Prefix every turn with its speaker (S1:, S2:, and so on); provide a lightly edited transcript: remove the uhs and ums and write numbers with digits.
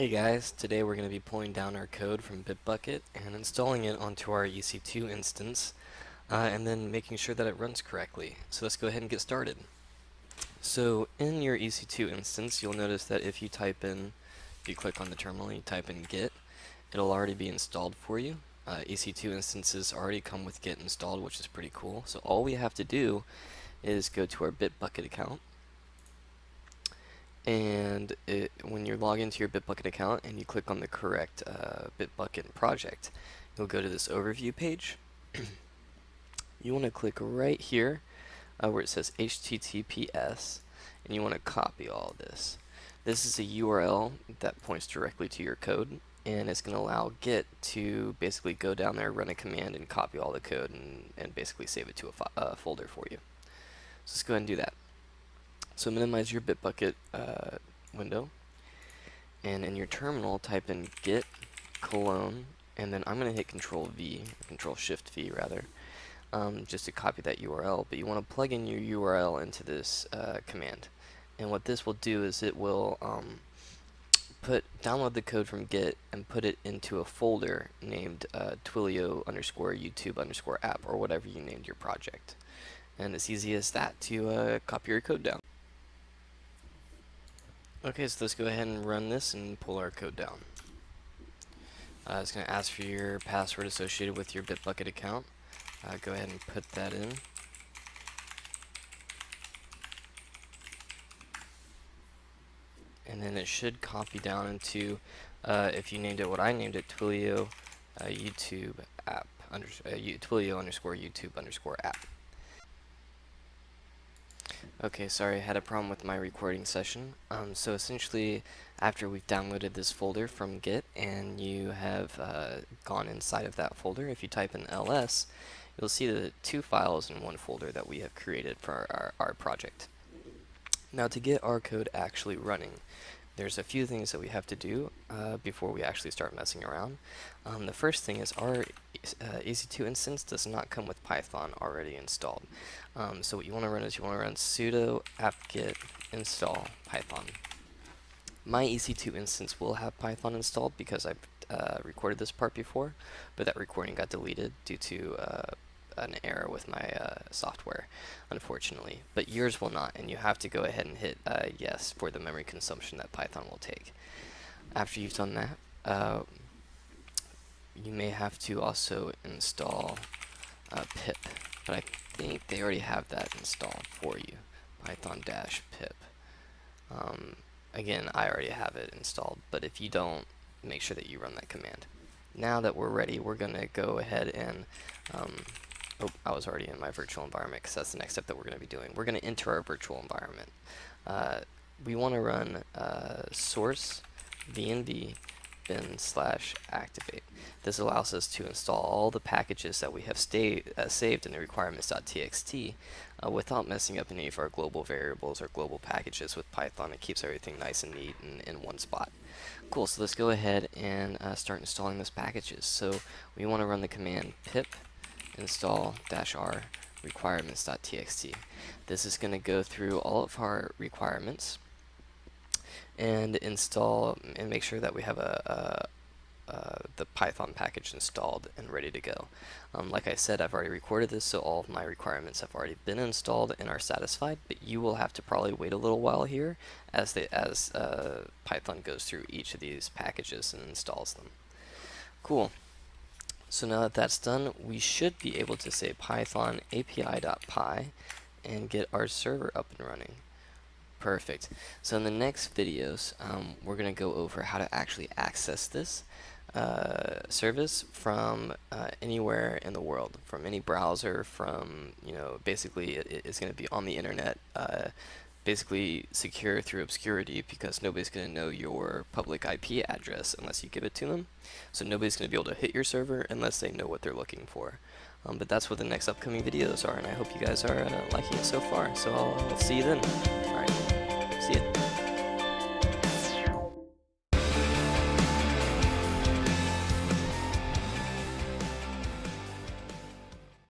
S1: Hey guys, today we're going to be pulling down our code from bitbucket and installing it onto our EC2 instance and then making sure that it runs correctly. So let's go ahead and get started. So in your EC2 instance, you'll notice that if you click on the terminal, you type in git, it'll already be installed for you. EC2 instances already come with git installed, which is pretty cool. So all we have to do is go to our bitbucket account. And when you log into your bitbucket account and you click on the correct bitbucket project, you'll go to this overview page. You want to click right here where it says HTTPS, and you want to copy all of this. This is a URL that points directly to your code, and it's going to allow Git to basically go down there, run a command, and copy all the code and basically save it to a folder for you. So let's go ahead and do that. So minimize your bitbucket window, and in your terminal type in git colon, and then I'm going to hit Control V, Control Shift V rather, just to copy that URL. But you want to plug in your URL into this command, and what this will do is it will download the code from Git and put it into a folder named Twilio _YouTube _app, or whatever you named your project. And it's easy as that to copy your code down. Okay, so let's go ahead and run this and pull our code down. It's going to ask for your password associated with your bitbucket account. Go ahead and put that in. And then it should copy down into, if you named it what I named it, Twilio YouTube app, Twilio _YouTube _app. Okay, sorry, I had a problem with my recording session. So essentially, after we've downloaded this folder from Git and you have gone inside of that folder, if you type in ls, you'll see the two files in one folder that we have created for our project. Now to get our code actually running, there's a few things that we have to do before we actually start messing around. The first thing is our EC2 instance does not come with Python already installed. So what you want to run is you want to run sudo apt-get install Python. My EC2 instance will have Python installed because I've recorded this part before, but that recording got deleted due to an error with my software, unfortunately. But yours will not, and you have to go ahead and hit yes for the memory consumption that Python will take. After you've done that, you may have to also install pip, but I think they already have that installed for you, python-pip. Again, I already have it installed, but if you don't, make sure that you run that command. Now that we're ready, we're going to go ahead and oh, I was already in my virtual environment because that's the next step that we're going to be doing. We're going to enter our virtual environment. We want to run source vnv bin/activate. This allows us to install all the packages that we have saved in the requirements.txt without messing up any of our global variables or global packages with Python. It keeps everything nice and neat and in one spot. Cool, so let's go ahead and start installing those packages. So we want to run the command pip install -r requirements.txt. This is going to go through all of our requirements and install and make sure that we have the Python package installed and ready to go. Like I said, I've already recorded this, so all of my requirements have already been installed and are satisfied, but you will have to probably wait a little while here as Python goes through each of these packages and installs them. Cool. So now that that's done, we should be able to say python api.py and get our server up and running. Perfect. So in the next videos, we're going to go over how to actually access this service from anywhere in the world, from any browser, from, basically it's going to be on the internet, basically secure through obscurity, because nobody's going to know your public IP address unless you give it to them. So nobody's going to be able to hit your server unless they know what they're looking for. But that's what the next upcoming videos are, and I hope you guys are liking it so far. So I'll see you then. Alright, see ya.